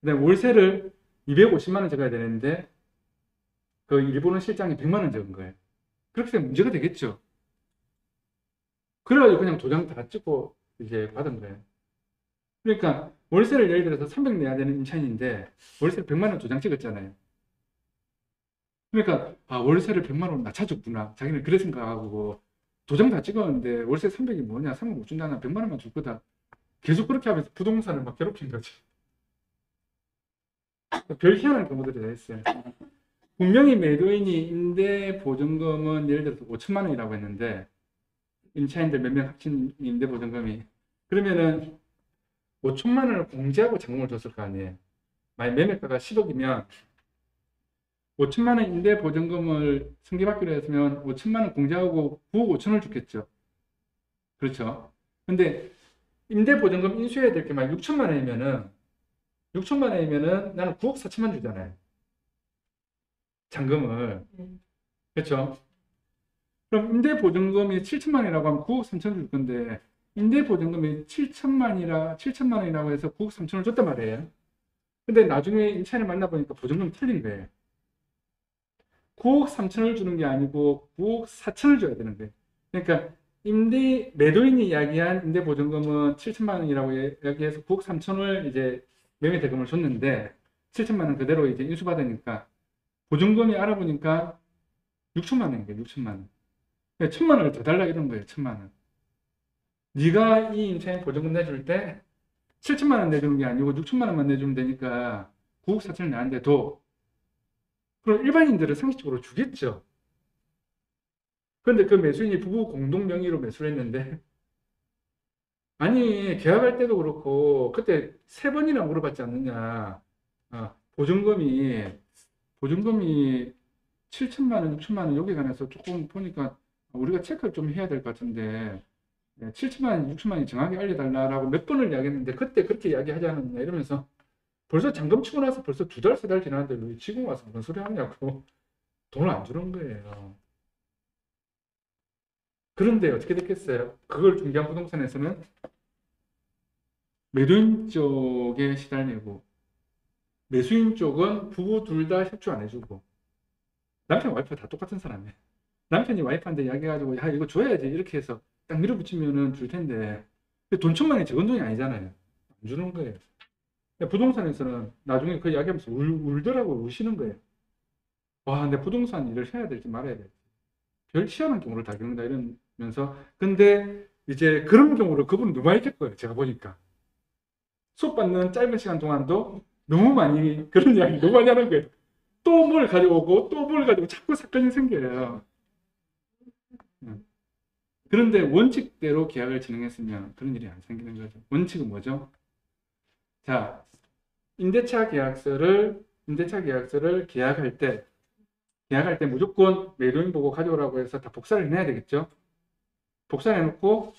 그다음에 월세를 250만 원 적어야 되는데 그 일본은 실장이 100만 원 적은 거예요. 그렇게 되면 문제가 되겠죠. 그래가지고 그냥 도장 다 찍고 이제 받은 거예요. 그러니까 월세를 예를 들어서 300 내야 되는 임차인인데 월세를 100만 원 도장 찍었잖아요. 그러니까 월세를 100만 원 낮춰줬구나. 자기는 그래 생각하고 도장 다 찍었는데 월세 300이 뭐냐? 300 못 준다나 100만 원만 줄 거다. 계속 그렇게 하면서 부동산을 막 괴롭힌 거지. 별 희한한 경우들이 다 있어요. 분명히 매도인이 임대 보증금은 예를 들어서 5천만 원이라고 했는데 임차인들 몇 명 합친 임대보증금이. 그러면은 5천만 원을 공제하고 잔금을 줬을 거 아니에요. 만약 매매가가 10억이면 5천만 원 임대보증금을 승계받기로 했으면 5천만 원 공제하고 9억 5천을 줬겠죠. 그렇죠. 근데 임대보증금 인수해야 될 게 만 6천만 원이면은 나는 9억 4천만 주잖아요. 잔금을. 그렇죠. 그럼 임대보증금이 7천만 원이라고 하면 9억 3천을 줄 건데 임대보증금이 7천만 원이라고 해서 9억 3천을 줬단 말이에요. 근데 나중에 임차인을 만나보니까 보증금이 틀린 거예요. 9억 3천을 주는 게 아니고 9억 4천을 줘야 되는 거예요. 그러니까 매도인이 이야기한 임대보증금은 7천만 원이라고 이야기해서 9억 3천을 이제 매매 대금을 줬는데 7천만 원 그대로 이제 인수받으니까 보증금이 알아보니까 6천만 원인 거예요. 6천만 원. 1천만 원을 더 달라 이런 거예요. 1천만 원. 네가 이 임차인 보증금 내줄 때 7천만 원 내주는 게 아니고 6천만 원만 내주면 되니까 9억 4천을 내는데 도 그럼 일반인들은 상식적으로 주겠죠. 그런데 그 매수인이 부부 공동 명의로 매수를 했는데 아니 계약할 때도 그렇고 그때 3번이나 물어봤지 않느냐. 보증금이 7천만 원, 6천만 원 여기 관해서 조금 보니까 우리가 체크를 좀 해야 될 것 같은데 7천만 원, 6천만 원이 정확히 알려달라고 몇 번을 이야기했는데 그때 그렇게 이야기하지 않았냐 이러면서 벌써 잔금 치고 나서 벌써 2달, 3달 지났는데 왜 지금 와서 무슨 소리 하냐고 돈을 안 주는 거예요. 그런데 어떻게 됐겠어요? 그걸 중개한 부동산에서는 매도인 쪽에 시달리고 매수인 쪽은 부부 둘 다 협조 안 해주고 남편 와이프가 다 똑같은 사람이에요. 남편이 와이프한테 이야기해가지고 야 이거 줘야지 이렇게 해서 딱 밀어붙이면은 줄 텐데 돈 천만이 적은 돈이 아니잖아요. 안 주는 거예요. 부동산에서는 나중에 그 이야기하면서 울더라고 우시는 거예요. 와, 내 부동산 일을 해야 될지 말아야 될지 별 희한한 경우를 다 겪는다 이러면서 근데 이제 그런 경우를 그분은 너무 많이 겪어요. 제가 보니까 수업 받는 짧은 시간 동안도 너무 많이 그런 이야기 너무 많이 하는 거예요. 또 뭘 가져오고 또 뭘 가지고 자꾸 사건이 생겨요. 그런데 원칙대로 계약을 진행했으면 그런 일이 안 생기는 거죠. 원칙은 뭐죠? 자, 임대차 계약서를 계약할 때 무조건 매도인 보고 가져오라고 해서 다 복사를 해놔야 되겠죠. 복사를 해놓고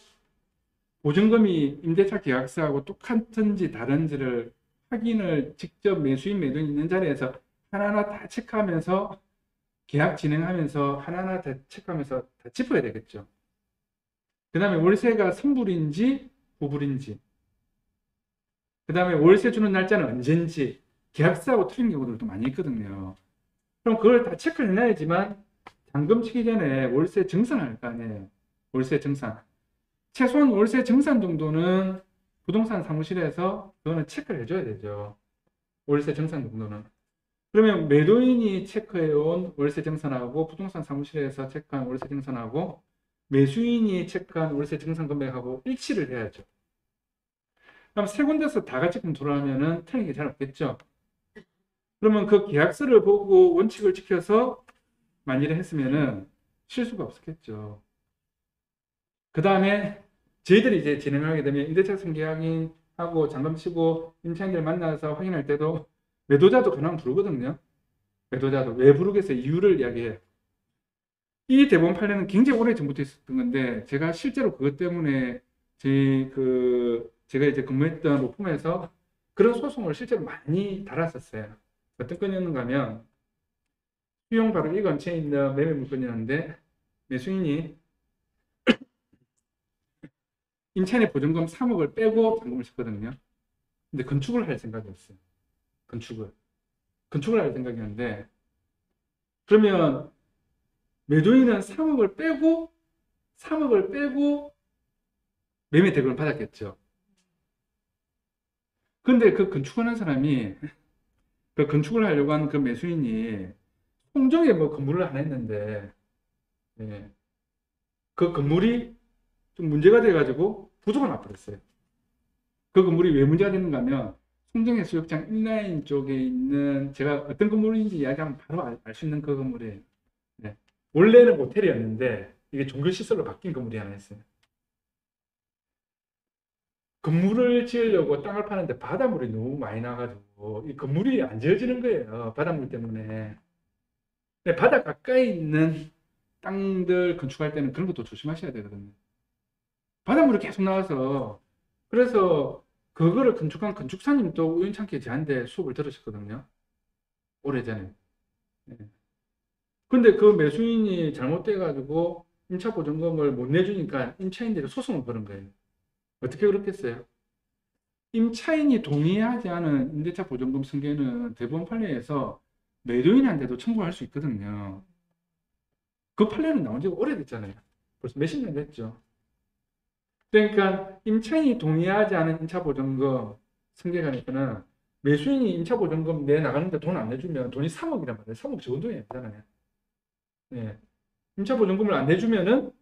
보증금이 임대차 계약서하고 똑같은지 다른지를 확인을 직접 매수인 매도인 있는 자리에서 하나하나 다 체크하면서 계약 진행하면서 하나하나 다 체크하면서 다 짚어야 되겠죠. 그 다음에 월세가 선불인지 후불인지 그 다음에 월세 주는 날짜는 언제인지 계약서하고 틀린 경우들도 많이 있거든요. 그럼 그걸 다 체크를 해놔야지만 잔금 치기 전에 월세 정산할 거 아니에요. 월세 정산. 최소한 월세 정산 정도는 부동산 사무실에서 그거는 체크를 해줘야 되죠. 월세 정산 정도는. 그러면 매도인이 체크해온 월세 정산하고 부동산 사무실에서 체크한 월세 정산하고 매수인이 체크한 월세 정산 금액하고 일치를 해야죠. 그럼 세 군데서 다 같이 검토하면은 틀린 게 잘 없겠죠. 그러면 그 계약서를 보고 원칙을 지켜서 만일에 했으면은 실수가 없었겠죠. 그 다음에 저희들이 이제 진행하게 되면 임대차 승계하고 잔금 치고 임차인들 만나서 확인할 때도 매도자도 그냥 부르거든요. 매도자도 왜 부르겠어요? 이유를 이야기해요. 이 대법원 판례는 굉장히 오래 전부터 있었던 건데 제가 실제로 그것 때문에 제가 이제 근무했던 로펌에서 그런 소송을 실제로 많이 달았었어요. 어떤 건이었는가 하면 수용 바로 이 근처에 있는 매매 물건이었는데 매수인이 임차인의 보증금 3억을 빼고 잔금을 쳤거든요. 근데 건축을 할 생각이었어요. 건축을 할 생각이었는데 그러면 매도인은 3억을 빼고 매매 대금을 받았겠죠. 근데 그 건축하는 사람이 그 건축을 하려고 하는 그 매수인이 통정에 뭐 건물을 하나 했는데 그 건물이 좀 문제가 돼가지고 부도가 나버렸어요. 그 건물이 왜 문제가 됐는가 하면 송정해 수욕장 인라인 쪽에 있는 제가 어떤 건물인지 이야기하면 바로 알 수 있는 그 건물이에요. 원래는 모텔이었는데 이게 종교시설로 바뀐 건물이 하나 있어요. 건물을 지으려고 땅을 파는데 바닷물이 너무 많이 나가지고 이 건물이 안 지어지는 거예요. 바닷물 때문에. 근데 바다 가까이 있는 땅들 건축할 때는 그런 것도 조심하셔야 되거든요. 바닷물이 계속 나와서 그래서 그거를 건축한 건축사님도 우연찮게 저한테 수업을 들으셨거든요. 오래전에. 예. 근데 그 매수인이 잘못돼가지고 임차 보증금을 못 내주니까 임차인들이 소송을 거는 거예요. 어떻게 그렇겠어요? 임차인이 동의하지 않은 임대차 보증금 승계는 대법원 판례에서 매도인한테도 청구할 수 있거든요. 그 판례는 나온 지가 오래됐잖아요. 벌써 몇십 년 됐죠. 그러니까 임차인이 동의하지 않은 임차 보증금 승계관에서는 매수인이 임차 보증금 내 나가는데 돈 안 내주면 돈이 3억이란 말이에요. 3억 적은 돈이 아니잖아요. 예. 임차 보증금을 안 내주면은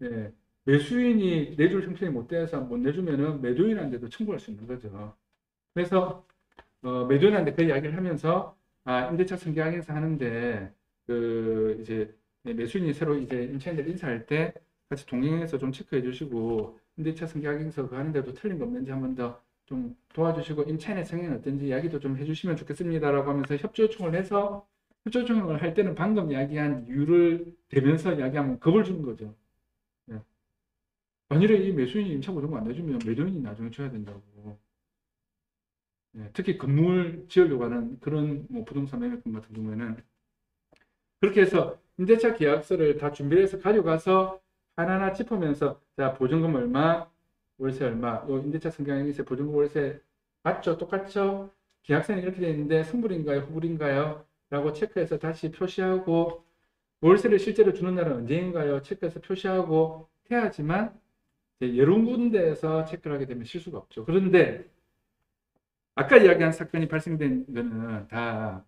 예. 매수인이 내줄 형편이 못 돼서 못 내주면은 매도인한테도 청구할 수 있는 거죠. 그래서 매도인한테 그 이야기를 하면서 임대차 승계항에서 하는데 그 이제 매수인이 새로 이제 임차인들 인사할 때 같이 동행해서 좀 체크해 주시고 임대차 승계항에서 그거 하는데도 틀린 거 없는지 한번 더 좀 도와주시고 임차인의 성향이 어떤지 이야기도 좀 해주시면 좋겠습니다라고 하면서 협조 요청을 해서 협조 요청을 할 때는 방금 이야기한 이유를 대면서 이야기하면 겁을 주는 거죠. 예. 만일에 이 매수인이 임차 보증금 안 내주면 매도인이 나중에 줘야 된다고. 예, 특히 건물 지으려고 하는 그런 뭐 부동산 매매권 같은 경우에는 그렇게 해서 임대차 계약서를 다 준비해서 가져가서 하나하나 짚으면서 자 보증금 얼마, 월세 얼마, 요 임대차 승계항에서 보증금 월세 맞죠? 똑같죠? 계약서는 이렇게 되어 있는데 승불인가요? 후불인가요? 라고 체크해서 다시 표시하고 월세를 실제로 주는 날은 언제인가요? 체크해서 표시하고 해야지만 여러 군데에서 체크를 하게 되면 실수가 없죠. 그런데 아까 이야기한 사건이 발생된 거는 다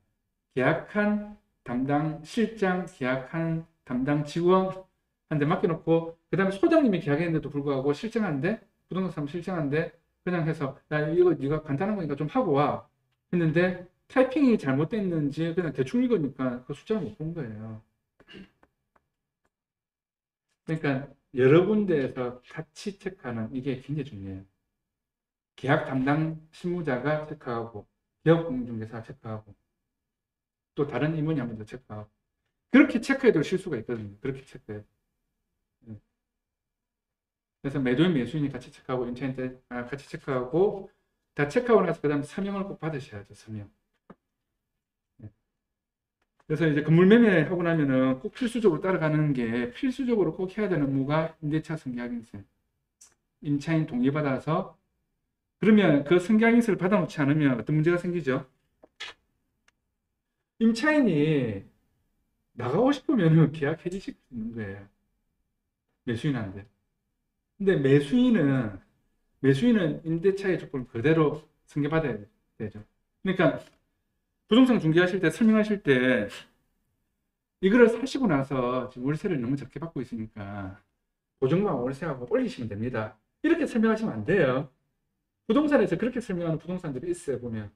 계약한 담당 실장, 계약한 담당 직원한테 맡겨놓고 그 다음에 소장님이 계약했는데도 불구하고 실장한데 부동산 실장한데 그냥 해서 야 이거 네가 간단한 거니까 좀 하고 와 했는데 타이핑이 잘못됐는지 그냥 대충 읽으니까 그 숫자를 못 본 거예요. 그러니까 여러 군데에서 같이 체크하는 이게 굉장히 중요해요. 계약 담당 실무자가 체크하고 기업공중개사가 체크하고 또 다른 임원이 한 번 더 체크하고 그렇게 체크해도 실수가 있거든요. 그렇게 체크해. 그래서 매도인 매수인이 같이 체크하고 임차인들 같이 체크하고 다 체크하고 나서 그 다음에 서명을 꼭 받으셔야죠. 서명. 그래서 이제 건물 매매하고 나면은 꼭 필수적으로 따라가는 게 필수적으로 꼭 해야 되는 업무가 임대차 승계확인서예요. 임차인 동의받아서 그러면 그 승계확인서를 받아놓지 않으면 어떤 문제가 생기죠? 임차인이 나가고 싶으면 계약 해지실 수 있는 거예요. 매수인한테. 근데 매수인은 임대차의 조건을 그대로 승계받아야 되죠. 그러니까 부동산 중개하실 때 설명하실 때 이거를 사시고 나서 지금 월세를 너무 적게 받고 있으니까 보증금과 월세하고 올리시면 됩니다. 이렇게 설명하시면 안 돼요. 부동산에서 그렇게 설명하는 부동산들이 있어요. 보면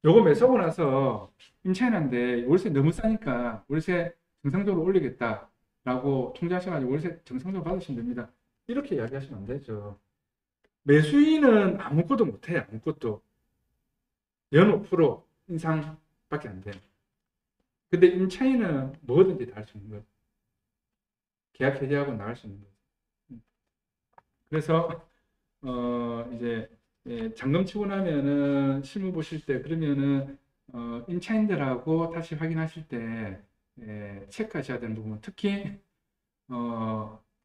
요거 매수하고 나서 임차인한테 월세 너무 싸니까 월세 정상적으로 올리겠다라고 통지하셔가지고 월세 정상적으로 받으시면 됩니다. 이렇게 이야기하시면 안 되죠. 매수인은 아무것도 못해요. 아무것도. 연 5% 인상밖에 안 돼요. 근데 임차인은 뭐든지 다 할 수 있는 거예요. 계약 해지하고 나갈 수 있는 거예요. 그래서 이제 잔금 치고 나면은 실무 보실 때 그러면은 임차인들하고 다시 확인하실 때 체크하셔야 되는 부분 특히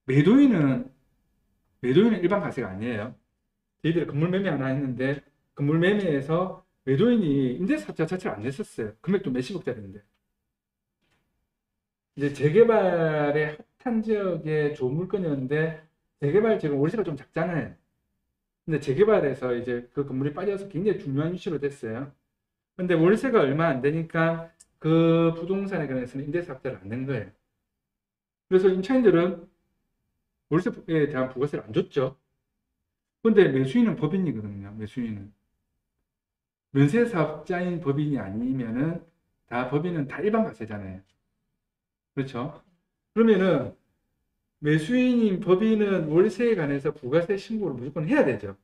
매도인은 일반 가세가 아니에요. 저희들이 건물 매매 하나 했는데 건물 매매에서 매도인이 임대사업자 자체를 안 냈었어요. 금액도 몇십억짜리인데. 이제 재개발의 핫한 지역의 좋은 물건이었는데 재개발 지금 월세가 좀 작잖아요. 근데 재개발에서 이제 그 건물이 빠져서 굉장히 중요한 이슈로 됐어요. 근데 월세가 얼마 안 되니까 그 부동산에 관해서는 임대사업자를 안 낸 거예요. 그래서 임차인들은 월세에 대한 부가세를 안 줬죠. 근데 매수인은 법인이거든요. 매수인은. 면세사업자인 법인이 아니면은 다 법인은 다 일반 과세잖아요. 그렇죠? 그러면은 매수인인 법인은 월세에 관해서 부가세 신고를 무조건 해야 되죠.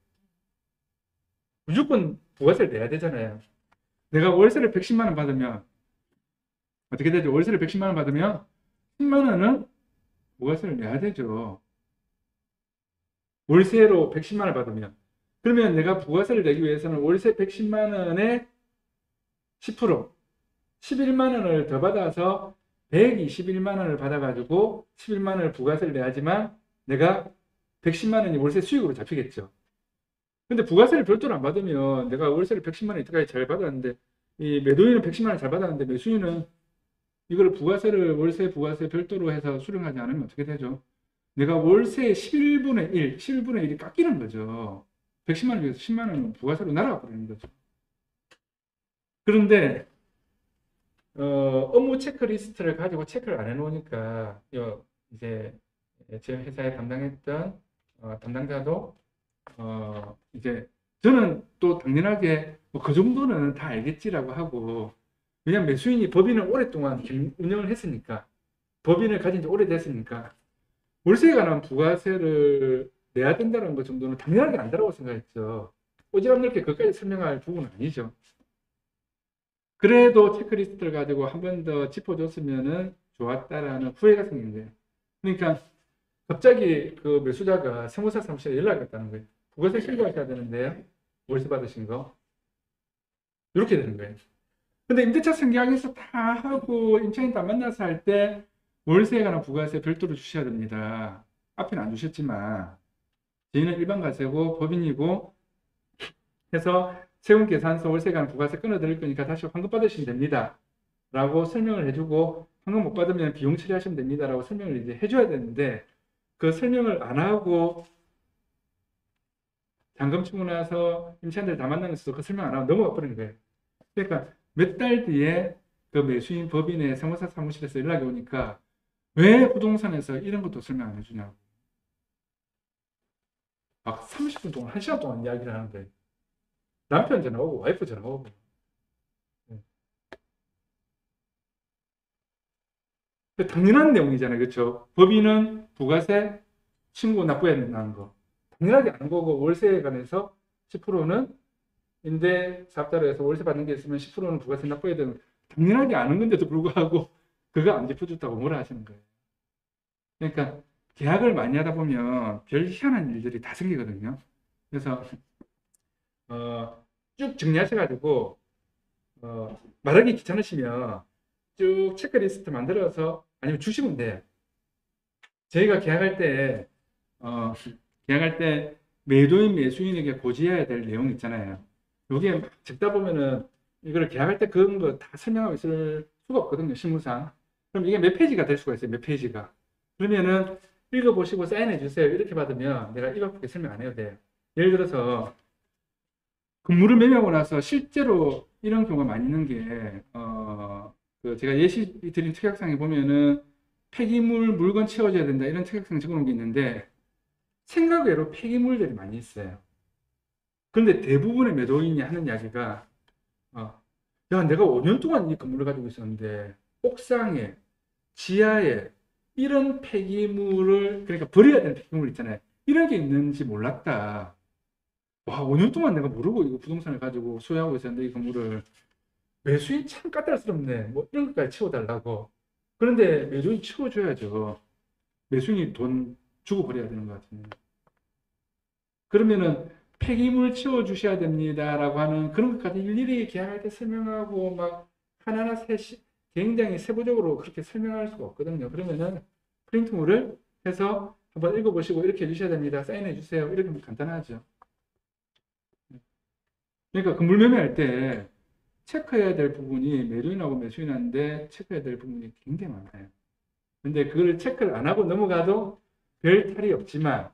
무조건 부가세를 내야 되잖아요. 내가 월세를 110만 원 받으면 어떻게 되죠? 월세를 110만 원 받으면 10만 원은 부가세를 내야 되죠. 월세로 110만 원을 받으면. 그러면 내가 부가세를 내기 위해서는 월세 110만 원에 10%, 11만 원을 더 받아서 121만 원을 받아가지고 11만 원을 부가세를 내야지만 내가 110만 원이 월세 수익으로 잡히겠죠. 근데 부가세를 별도로 안 받으면 내가 월세를 110만 원 이때까지 잘 받았는데 이 매도인은 110만 원 잘 받았는데 매수인은 이걸 부가세를 월세 부가세 별도로 해서 수령하지 않으면 어떻게 되죠? 내가 월세의 11분의 1, 11분의 1이 깎이는 거죠. 110만 원 중에서 10만 원은 부가세로 날아가 버리는 거죠. 그런데 업무 체크리스트를 가지고 체크를 안 해놓으니까 이제 제 회사에 담당했던 담당자도 이제 저는 또 당연하게 뭐 그 정도는 다 알겠지라고 하고 왜냐면 매수인이 법인을 오랫동안 운영을 했으니까 법인을 가진 지 오래됐으니까 월세에 관한 부가세를 내야 된다는 것 정도는 당연하게 안다라고 생각했죠. 오지랖 넓게 그것까지 설명할 부분은 아니죠. 그래도 체크리스트를 가지고 한 번 더 짚어줬으면 좋았다라는 후회가 생긴 거예요. 그러니까 갑자기 그 매수자가 세무사 사무실에 연락이 왔다는 거예요. 부가세 신고하셔야 되는데요. 월세 받으신 거. 이렇게 되는 거예요. 근데 임대차 승계약에서 다 하고 임차인 다 만나서 할 때 월세에 관한 부가세 별도로 주셔야 됩니다. 앞에는 안 주셨지만 저희는 일반 가세고 법인이고 해서 세금계산서 월세에 관한 부가세 끊어드릴 거니까 다시 환급 받으시면 됩니다. 라고 설명을 해주고 환급 못 받으면 비용 처리하시면 됩니다. 라고 설명을 이제 해줘야 되는데 그 설명을 안 하고 잔금 치고 나서 임차인들 다 만나면서 그 설명 안 하고 넘어가 버린 거예요. 그러니까 몇 달 뒤에 그 매수인 법인의 세무사 사무실에서 연락이 오니까 왜 부동산에서 이런 것도 설명 안 해주냐고. 막 30분 동안, 1시간 동안 이야기를 하는데 남편 전화 오고 와이프 전화 오고. 당연한 내용이잖아요. 그렇죠? 법인은 부가세 신고 납부해야 된다는 거. 당연하게 아는 거고 월세에 관해서 10%는 임대 사업자로 해서 월세 받는 게 있으면 10%는 부가세 납부해야 되는 당연하게 아는 건데도 불구하고 그거 안 짚어줬다고 뭐라 하시는 거예요. 그러니까 계약을 많이 하다 보면 별 희한한 일들이 다 생기거든요. 그래서 쭉 정리하셔가지고 말하기 귀찮으시면 쭉 체크리스트 만들어서 아니면 주시면 돼요. 저희가 계약할 때 매도인 매수인에게 고지해야 될 내용 있잖아요. 여기에 적다 보면은 이걸 계약할 때 그런 거 다 설명하고 있을 수가 없거든요, 실무상. 그럼 이게 몇 페이지가 될 수가 있어요, 몇 페이지가. 그러면은 읽어보시고 사인해 주세요. 이렇게 받으면 내가 이밖에 설명 안 해도 돼요. 예를 들어서 건물을 매매하고 나서 실제로 이런 경우가 많이 있는 게, 그 제가 예시 드린 특약상에 보면은 폐기물 물건 채워줘야 된다 이런 특약상 적어놓은 게 있는데 생각 외로 폐기물들이 많이 있어요. 그런데 대부분의 매도인이 하는 이야기가 야 내가 5년 동안 이 건물을 가지고 있었는데 옥상에 지하에 이런 폐기물을 그러니까 버려야 되는 폐기물 있잖아요. 이런 게 있는지 몰랐다. 와 5년 동안 내가 모르고 이거 부동산을 가지고 소유하고 있었는데 이 건물을 매수인 참 까탈스럽네. 뭐 이런 것까지 채워달라고. 그런데 매도인 채워줘야죠. 매수인이 돈 주고 버려야 되는 것 같은데. 그러면은 폐기물 채워주셔야 됩니다라고 하는 그런 것까지 일일이 계약할 때 설명하고 막 하나하나 굉장히 세부적으로 그렇게 설명할 수가 없거든요. 그러면은 프린트물을 해서 한번 읽어보시고 이렇게 해주셔야 됩니다. 사인해 주세요. 이렇게 하면 간단하죠. 그러니까 건물 매매할 때 체크해야 될 부분이 매도인하고 매수인한테 체크해야 될 부분이 굉장히 많아요. 근데 그걸 체크를 안 하고 넘어가도 별 탈이 없지만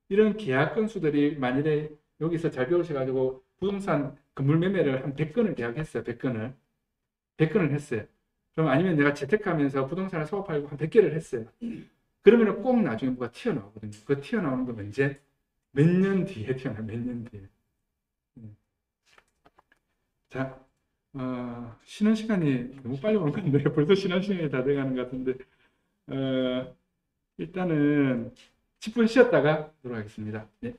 이런 계약 건수들이 만일에 여기서 잘 배우셔가지고 부동산 건물 매매를 한 100건을 계약했어요. 100건을. 100건을 했어요. 그럼 아니면 내가 재테크하면서 부동산을 사업하고 한 100개를 했어요. 그러면 꼭 나중에 뭐가 튀어나오거든요. 그 튀어나오는 건 이제 몇 년 뒤에 튀어나와요. 몇 년 뒤에. 자, 쉬는 시간이 너무 빨리 오는 건데 벌써 쉬는 시간이 다 돼가는 것 같은데 일단은 10분 쉬었다가 하도록 하겠습니다. 네.